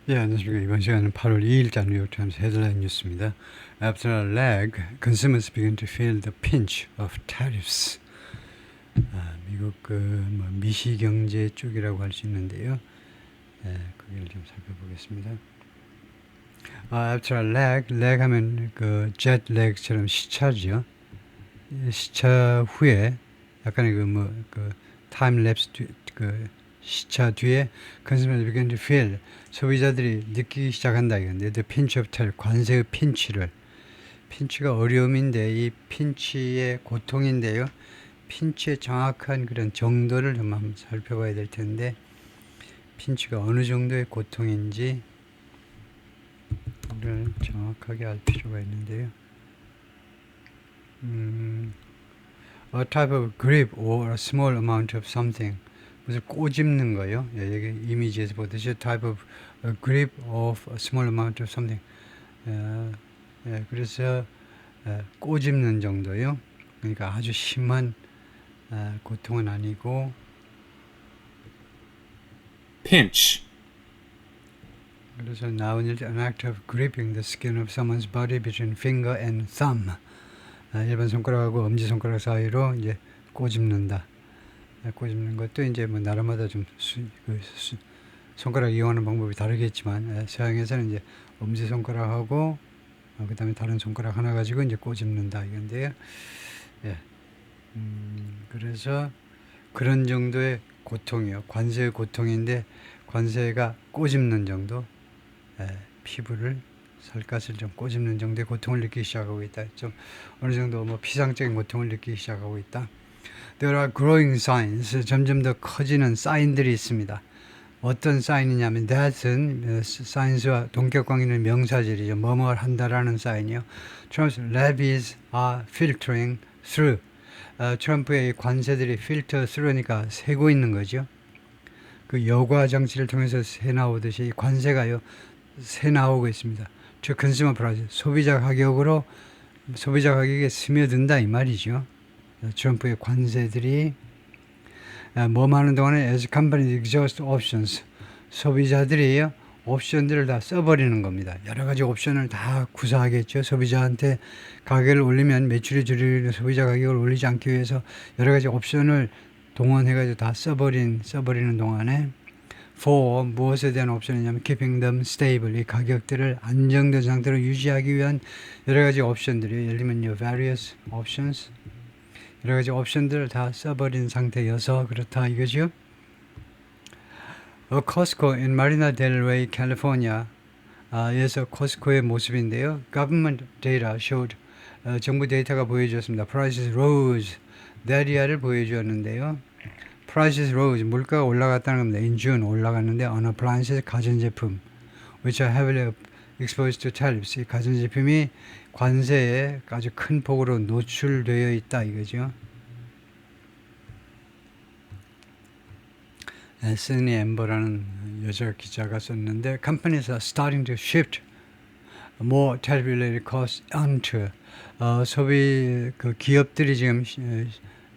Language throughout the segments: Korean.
예, 안녕하십니까. 이번 시간은 8월 2일자 뉴욕타임스 헤드라인 뉴스입니다. After a lag, consumers begin to feel the pinch of tariffs. 미국 뭐 미시경제 쪽이라고 할 수 있는데요. 거기를 좀 살펴보겠습니다. After a lag, lag 하면 그 jet lag처럼 시차죠. 시차 후에 약간의 그 타임 랩스 그 시차 뒤에 consumers begin to feel 소비자들이 느끼기 시작한다 이건데 the pinch of tariff 관세의 핀치가 어려움인데 이 핀치의 고통인데요. 핀치의 정확한 그런 정도를 좀 한번 살펴봐야 될 텐데 핀치가 어느 정도의 고통인지를 정확하게 알 필요가 있는데요. A type of grip or a small amount of something. 무슨 꼬집는 거요. 여기 이미지에서 보듯이 a type of a grip of a small amount of something. 그래서 꼬집는 정도요. 그러니까 아주 심한 고통은 아니고 pinch, 그래서 나온 an act of gripping the skin of someone's body between finger and thumb. 일반 손가락하고 엄지 손가락 사이로 이제 꼬집는다. 꼬집는 것도 이제 뭐 나라마다 좀 손가락 이용하는 방법이 다르겠지만 서양에서는 이제 엄지 손가락하고 그다음에 다른 손가락 하나 가지고 이제 꼬집는다 이건데요. 그래서 그런 정도의 고통이요. 관세의 고통인데 관세가 꼬집는 정도, 피부를 살갗을 좀 꼬집는 정도의 고통을 느끼기 시작하고 있다. 좀 어느 정도 뭐 피상적인 고통을 느끼기 시작하고 있다. There are growing signs. 점점 더 커지는 사인들이 있습니다. 어떤 사인이냐면 that은 사인스와 동격관계는 명사절이죠. 뭐뭐를 한다라는 사인이요. Trump's levies are filtering through. 트럼프의 관세들이 필터 through니까 새고 있는 거죠. 그 여과 장치를 통해서 새 나오듯이 관세가요 새 나오고 있습니다. 즉 consumer price 소비자 가격에 스며든다 이 말이죠. 트럼프의 관세들이 뭐하는 동안에 as companies exhaust options 소비자들이요 옵션들을 다 써버리는 겁니다. 여러 가지 옵션을 다 구사하겠죠. 소비자한테 가격을 올리면 매출이 줄이는 소비자 가격을 올리지 않기 위해서 여러 가지 옵션을 동원해가지고 다 써버리는 동안에 for 무엇에 대한 옵션이냐면 keeping them stable 이 가격들을 안정된 상태로 유지하기 위한 여러 가지 옵션들이 예를 들면 various options 여러 가지 옵션들을 다 써버린 상태여서 그렇다 이거죠. Costco in Marina del Rey, California 에서 코스코의 모습인데요. Government data showed 정부 데이터가 보여주었습니다. Prices rose that 보여주었는데요. Prices rose 물가가 올라갔다는 겁니다. In June 올라갔는데 on appliances 가전제품 which are heavily exposed to tariffs 이 가전제품이 관세에 아주 큰 폭으로 노출되어 있다 이거죠. 애스니 엠버라는 여자 기자가 썼는데 companies are starting to shift more tariff-related costs onto 소비 그 기업들이 지금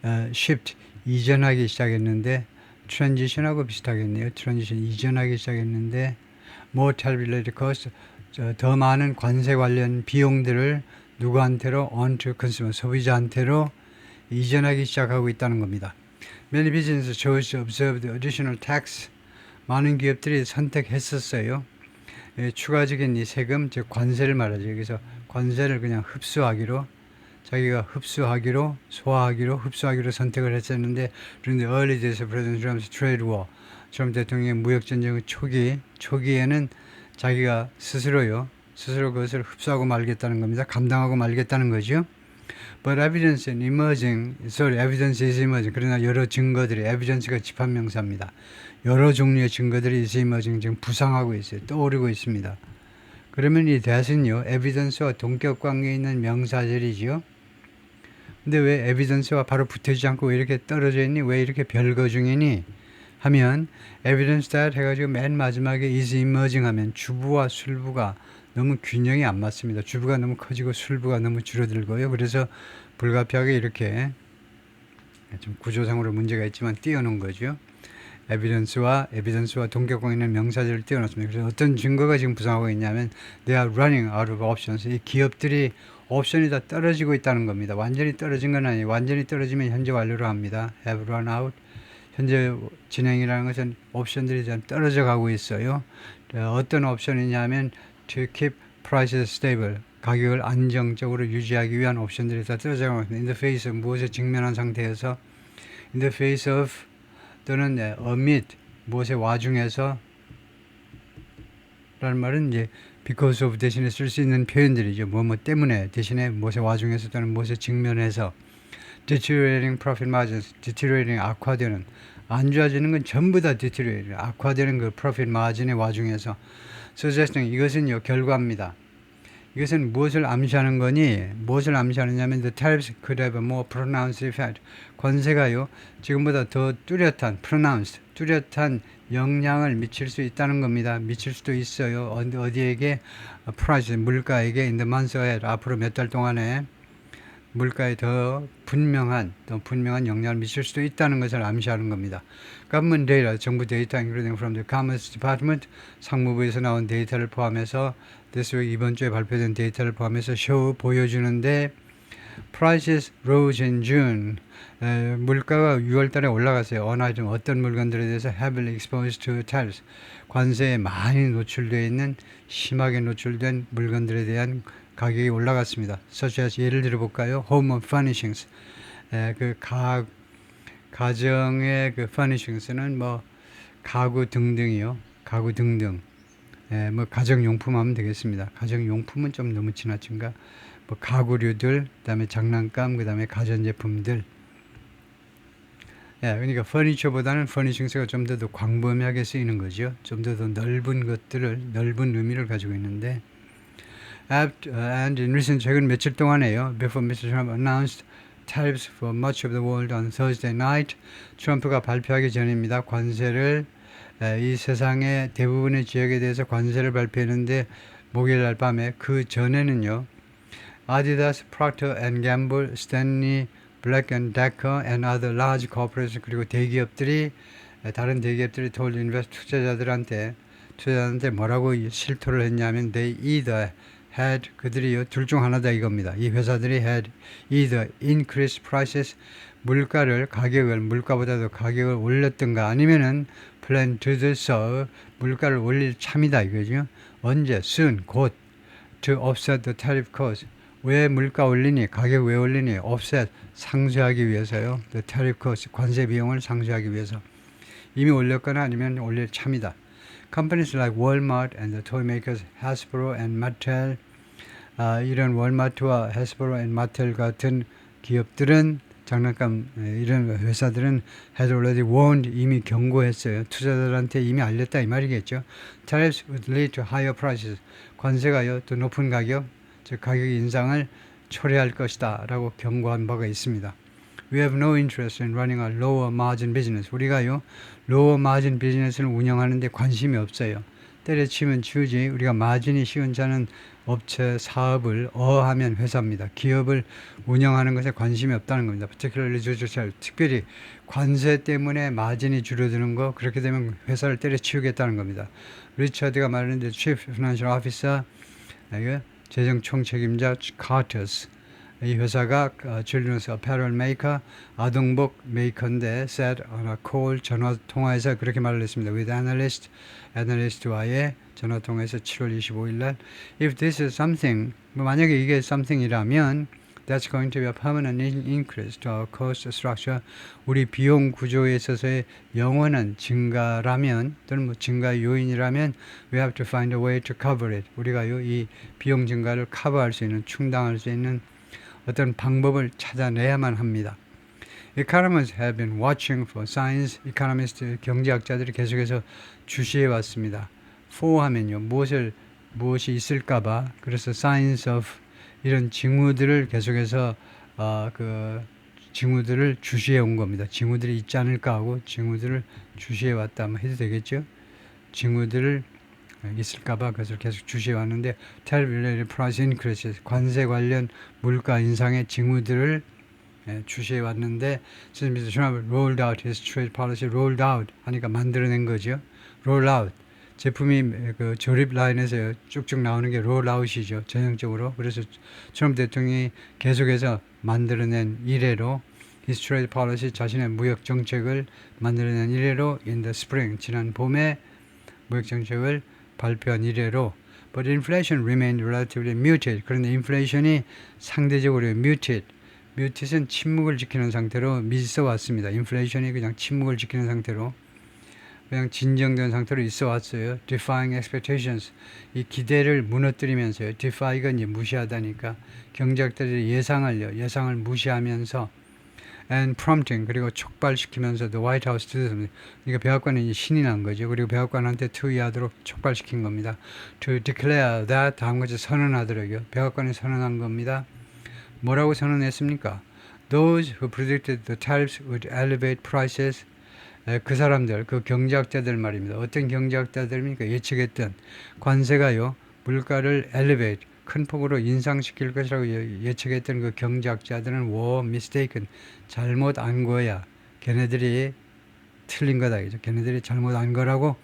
shift 이전하기 시작했는데 transition하고 비슷하겠네요. transition 이전하기 시작했는데 more tariff-related costs 더 많은 관세 관련 비용들을 누구한테로 onto consumer 소비자한테로 이전하기 시작하고 있다는 겁니다. Many businesses chose to observe the additional tax. 많은 기업들이 선택했었어요. 추가적인 이 세금, 즉 관세를 말하죠. 여기서 관세를 그냥 흡수하기로, 자기가 흡수하기로, 소화하기로, 흡수하기로 선택을 했었는데, during the early days of President Trump's trade war, 트럼프 대통령의 무역전쟁의 초기에는 자기가 스스로 그것을 흡수하고 말겠다는 겁니다. 감당하고 말겠다는 거죠. But evidence is emerging. 그러나 여러 증거들이, evidence가 집합명사입니다. 여러 종류의 증거들이 is emerging, 지금 부상하고 있어요. 떠오르고 있습니다. 그러면 이 that은요, evidence와 동격관계에 있는 명사절이죠. 근데 왜 evidence와 바로 붙어있지 않고 왜 이렇게 떨어져 있니? 왜 이렇게 별거 중이니? 하면 evidence that 해가지고 맨 마지막에 is emerging 하면 주부와 술부가 너무 균형이 안 맞습니다. 주부가 너무 커지고 술부가 너무 줄어들고요. 그래서 불가피하게 이렇게 좀 구조상으로 문제가 있지만 띄워놓은 거죠. evidence와 동격공 있는 명사절을 띄워놨습니다. 그래서 어떤 증거가 지금 부상하고 있냐면 they are running out of options. 이 기업들이 옵션이 다 떨어지고 있다는 겁니다. 완전히 떨어진 건 아니에요. 완전히 떨어지면 현재 완료로 합니다. have run out. 현재 진행이라는 것은 옵션들이 좀 떨어져 가고 있어요. 어떤 옵션이냐면 to keep prices stable. 가격을 안정적으로 유지하기 위한 옵션들이 다 떨어져 가고 있습니다. in the face of 무엇에 직면한 상태에서 in the face of 또는 amid 무엇의 와중에서 라는 말은 이제 because of 대신에 쓸 수 있는 표현들이죠. 뭐 때문에 대신에 무엇의 와중에서 또는 무엇의 직면해서 deteriorating profit margins, deteriorating 악화되는 안 좋아지는 건 전부 다 deteriorating 악화되는 그 profit margin의 와중에서 suggesting 이것은요 결과입니다. 이것은 무엇을 암시하는 거니? 무엇을 암시하느냐면 the tariffs could have a more pronounced effect. 관세가요 지금보다 더 뚜렷한 pronounced 뚜렷한 영향을 미칠 수 있다는 겁니다. 미칠 수도 있어요. 어디에게? price 물가에게 in the months ahead 앞으로 몇 달 동안에 물가에 더 분명한 영향을 미칠 수도 있다는 것을 암시하는 겁니다. Government data, 정부 데이터 including from the Commerce Department, 상무부에서 나온 데이터를 포함해서 this week 이번 주에 발표된 데이터를 포함해서 보여주는데 prices rose in June. 물가가 6월 달에 올라갔어요. 어떤 물건들에 대해서 heavily exposed to tariffs. 관세에 많이 노출되어 있는 심하게 노출된 물건들에 대한 가격이 올라갔습니다. such as 예를 들어 볼까요? home furnishings. 가정의 그 furnishings는 뭐 가구 등등이요. 가구 등등. 뭐 가정용품 하면 되겠습니다. 가정용품은 좀 너무 지나친가? 뭐 가구류들, 그다음에 장난감, 그다음에 가전제품들. 그러니까 퍼니처보다는 퍼니싱스가 좀 더 광범위하게 쓰이는 거죠. 좀 더 넓은 것들을 넓은 의미를 가지고 있는데. And in recent 최근 며칠 동안에요. Before Mr. Trump announced tariffs for much of the world on Thursday night. 트럼프가 발표하기 전입니다. 관세를 이 세상의 대부분의 지역에 대해서 관세를 발표했는데 목요일 날 밤에 그 전에는요. Adidas, Procter and Gamble, Stanley, Black and Decker and other large corporations 그리고 다른 대기업들이 told invest 투자자들한테 뭐라고 실토를 했냐면 they either had 그들이요 둘 중 하나다 이겁니다. 이 회사들이 had either increased prices 물가보다도 가격을 올렸던가 아니면은 plan to do so 물가를 올릴 참이다 이거죠. 언제? soon 곧 to offset the tariff cost. 왜 물가 올리니? 가격 왜 올리니? offset 상쇄하기 위해서요. the tariff cost 관세 비용을 상쇄하기 위해서 이미 올렸거나 아니면 올릴 참이다. Companies like Walmart and the toy makers Hasbro and Mattel 이런 월마트와 Hasbro and Mattel 같은 기업들은 장난감 이런 회사들은 had already warned 이미 경고했어요. 투자자들한테 이미 알렸다 이 말이겠죠. Tariffs would lead to higher prices. 관세가요 또 높은 가격 즉 가격 인상을 초래할 것이다 라고 경고한 바가 있습니다. We have no interest in running a lower margin business. 우리가요 lower margin 비즈니스를 운영하는데 관심이 없어요. 때려치면 치우지 우리가 마진이 시원찮은 업체 사업을 하면 회사입니다. 기업을 운영하는 것에 관심이 없다는 겁니다. 특별히 관세 때문에 마진이 줄어드는 거 그렇게 되면 회사를 때려치우겠다는 겁니다. 리처드가 말하는데 Chief Financial Officer 재정 총책임자 카터스 이 회사가 Children's Apparel Maker 아동복 메이커인데 said on a call 전화 통화에서 그렇게 말을 했습니다. With analyst와의 전화 통화에서 7월 25일 날 if this is something 만약에 이게 something이라면 that's going to be a permanent increase to our cost structure 우리 비용 구조에 있어서의 영원한 증가라면 또는 증가 요인이라면 we have to find a way to cover it 우리가요 이 비용 증가를 커버할 수 있는 충당할 수 있는 어떤 방법을 찾아내야만 합니다. Economists have been watching for signs. 이코노미스트 경제학자들이 계속해서 주시해 왔습니다. for 하면요 무엇이 있을까봐 그래서 signs of 이런 징후들을 계속해서 징후들을 주시해 온 겁니다. 징후들이 있지 않을까 하고 징후들을 주시해 왔다 해도 되겠죠? 징후들을 있을까봐 그것을 계속 주시해 왔는데 tariff-related price increases 관세 관련 물가 인상의 징후들을 주시해 왔는데 지금 미스터 트럼프 rolled out his trade policy. rolled out 하니까 만들어낸 거죠. roll out 제품이 그 조립 라인에서 쭉쭉 나오는 게 roll out이죠. 전형적으로. 그래서 트럼프 대통령이 계속해서 만들어낸 이래로 his trade policy 자신의 무역 정책을 만들어낸 이래로 in the spring 지난 봄에 무역 정책을 발표한 이래로 but inflation remained relatively muted. 그런데 인플레이션이 상대적으로 muted은 침묵을 지키는 상태로 있어 왔습니다. 인플레이션이 그냥 침묵을 지키는 상태로 그냥 진정된 상태로 있어 왔어요. defying expectations 이 기대를 무너뜨리면서요. defy가 이제 무시하다니까 경제학자들이 예상을 무시하면서 and prompting 그리고 촉발시키면서 the White House to do 그러니까 백악관이 신이 난 거죠. 그리고 백악관한테 투의하도록 촉발시킨 겁니다. to declare that 다음같이 선언하도록요. 백악관이 선언한 겁니다. 뭐라고 선언했습니까? Those who predicted the tariffs would elevate prices 그 사람들, 그 경제학자들 말입니다. 어떤 경제학자들입니까? 예측했던 관세가요. 물가를 elevate 큰 폭으로 인상시킬 것이라고 예측했던 그 경제학자들은 were mistaken 잘못 안 거야. 걔네들이 틀린 거다. 걔네들이 잘못 안 거라고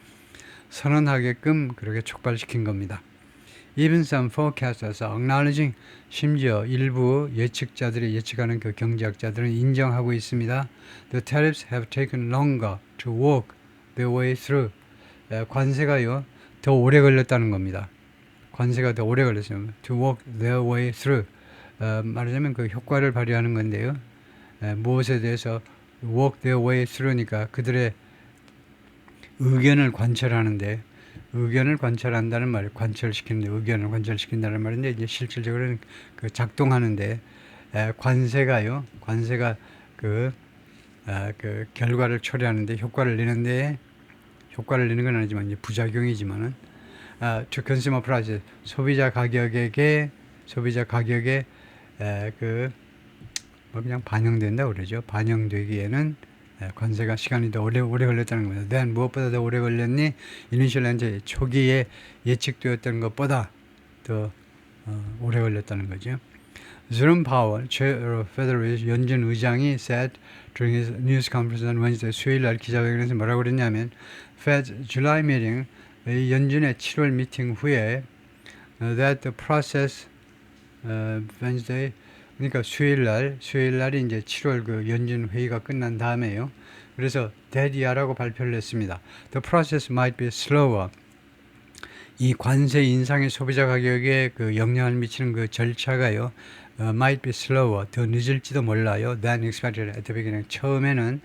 선언하게끔 그렇게 촉발시킨 겁니다. Even some forecasters are acknowledging 심지어 일부 예측자들이 예측하는 그 경제학자들은 인정하고 있습니다. The tariffs have taken longer to work their way through. 관세가요 더 오래 걸렸다는 겁니다. 관세가 더 오래 걸렸어요. To work their way through. 말하자면 그 효과를 발휘하는 건데요. 무엇에 대해서 work their way through니까 그들의 의견을 관철하는데 의견을 관철한다는 말이 관철시키는데 의견을 관철시킨다는 말인데 이제 실질적으로는 그 작동하는데 관세가 그 결과를 초래하는데 효과를 내는 건 아니지만 이제 부작용이지만은 to consumer prices 소비자 가격에 그냥 반영된다 그러죠. 반영되기에는 관세가 시간이 더 오래 걸렸다는 겁니다. then 무엇보다 더 오래 걸렸니? 이니셜 이제 초기에 예측되었던 것보다 더 오래 걸렸다는 거죠. Jerome Powell, Federal 연준 의장이 said during his news conference on Wednesday 수요일 날 기자회견에서 뭐라고 그랬냐면 Fed's July meeting 연준의 7월 미팅 후에 that the process Wednesday 그러니까 수요일 날이 이제 7월 그 연준 회의가 끝난 다음에요. 그래서 that이야라고 발표를 했습니다. The process might be slower. 이 관세 인상의 소비자 가격에 그 영향을 미치는 그 절차가요. might be slower. 더 늦을지도 몰라요. than expected at the beginning. 처음에는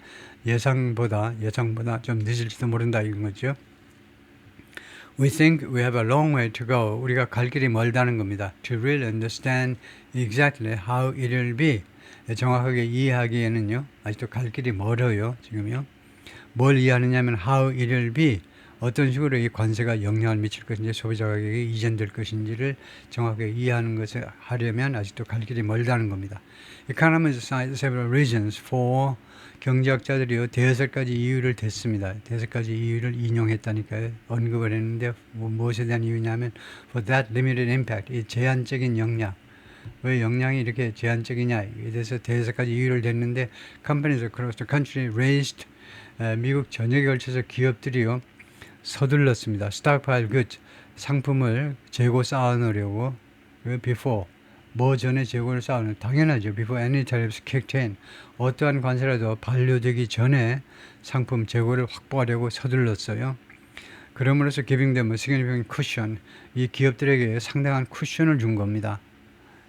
예상보다 좀 늦을지도 모른다 이런 거죠. We think we have a long way to go. 우리가 갈 길이 멀다는 겁니다. To really understand exactly how it will be. 정확하게 이해하기에는요. 아직도 갈 길이 멀어요. 지금요. 뭘 이해하느냐면 how it will be. 어떤 식으로 이 관세가 영향을 미칠 것인지 소비자 가격이 이전될 것인지를 정확하게 이해하는 것을 하려면 아직도 갈 길이 멀다는 겁니다. Economists cite several reasons for 경제학자들이요 대여섯 가지 이유를 댔습니다. 대여섯 가지 이유를 인용했다니까요. 언급을 했는데 무엇에 대한 이유냐면 for that limited impact 이 제한적인 영향 왜 영향이 이렇게 제한적이냐에 대해서 대여섯 가지 이유를 댔는데 companies across the country raised 미국 전역에 걸쳐서 기업들이요 서둘렀습니다. stockpile goods 상품을 재고 쌓아놓으려고 before 뭐 전에 재고를 쌓아놓은 당연하죠. before any tariffs kicked in 어떠한 관세라도 반려되기 전에 상품 재고를 확보하려고 서둘렀어요. 그럼으로써 giving them a significant cushion 이 기업들에게 상당한 쿠션을 준 겁니다.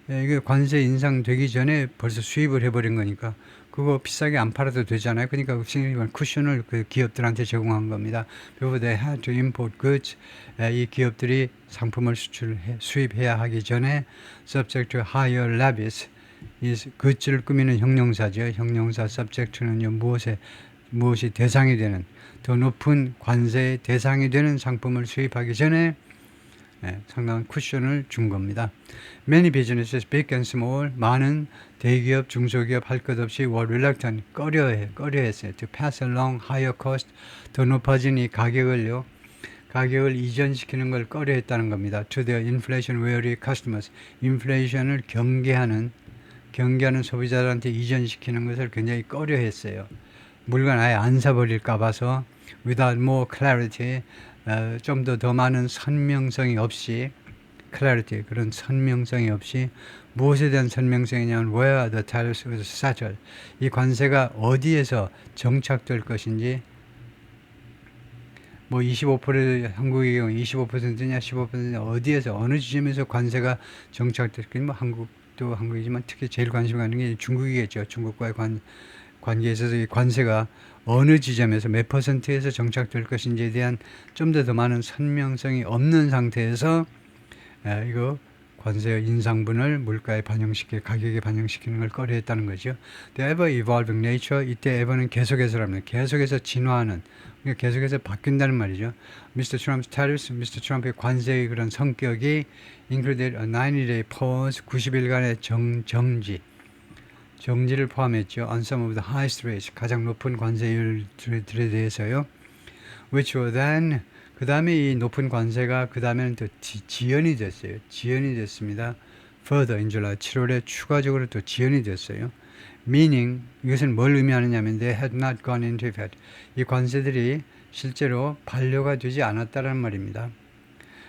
이게 관세 인상되기 전에 벌써 수입을 해버린 거니까 그거 비싸게 안 팔아도 되잖아요. 그러니까 쿠션을 그 기업들한테 제공한 겁니다. Before they had to import goods, 이 기업들이 상품을 수입해야 하기 전에 subject to higher levies, 이 goods를 꾸미는 형용사죠. 형용사 subject는요 무엇이 대상이 되는 더 높은 관세의 대상이 되는 상품을 수입하기 전에 상당한 쿠션을 준 겁니다. Many businesses, big and small, 많은 대기업, 중소기업 할 것 없이 were reluctant, 꺼려했어요. To pass along higher cost, 더 높아진 이 가격을 이전시키는 걸 꺼려했다는 겁니다. To their inflation wary customers, 인플레이션을 경계하는 경계하는 소비자들한테 이전시키는 것을 굉장히 꺼려했어요. 물건 아예 안 사버릴까 봐서 without more clarity, 좀 더 많은 선명성이 없이 clarity, 그런 선명성이 없이 무엇에 대한 선명성이냐면 where the tariffs was settled, 이 관세가 어디에서 정착될 것인지, 뭐 25% 한국의 경우 25%냐 15%냐 어디에서 어느 지점에서 관세가 정착될 것인지, 뭐 한국도 한국이지만 특히 제일 관심 가는 게 중국이겠죠. 중국과의 관계에 있어서 이 관세가 어느 지점에서 몇 %에서 정착될 것인지에 대한 좀 더 많은 선명성이 없는 상태에서 이거 관세 인상분을 물가에 반영시켜 가격에 반영시키는 걸 꺼려했다는 거죠. The ever evolving nature, 이때 ever는 계속해서랍니다. 계속해서 진화하는, 그러니까 계속해서 바뀐다는 말이죠. Mr. Trump's tariffs, Mr. 트럼프의 관세의 그런 성격이 included a 90-day pause, 90일간의 정지를 포함했죠. On some of the highest rates, 가장 높은 관세율들에 대해서요. Which were then, 그 다음에 이 높은 관세가 그 다음에는 또 지연이 됐어요. 지연이 됐습니다. Further in July, 7월에 추가적으로 또 지연이 됐어요. Meaning, 이것은 뭘 의미하느냐면 they had not gone into effect. 이 관세들이 실제로 반려가 되지 않았다는 말입니다.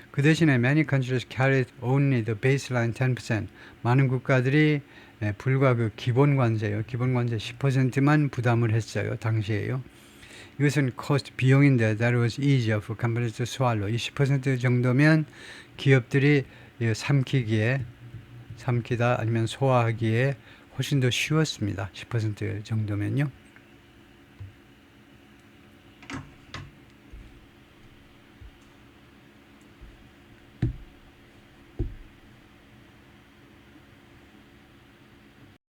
그 대신에 many countries carried only the baseline 10%. 많은 국가들이 불과 그 기본 관세요. 기본 관세 10%만 부담을 했어요. 당시에요. 이것은 cost, 비용인데 that was easier for companies to swallow. 이 10% 정도면 기업들이 삼키다 아니면 소화하기에 훨씬 더 쉬웠습니다. 10% 정도면요.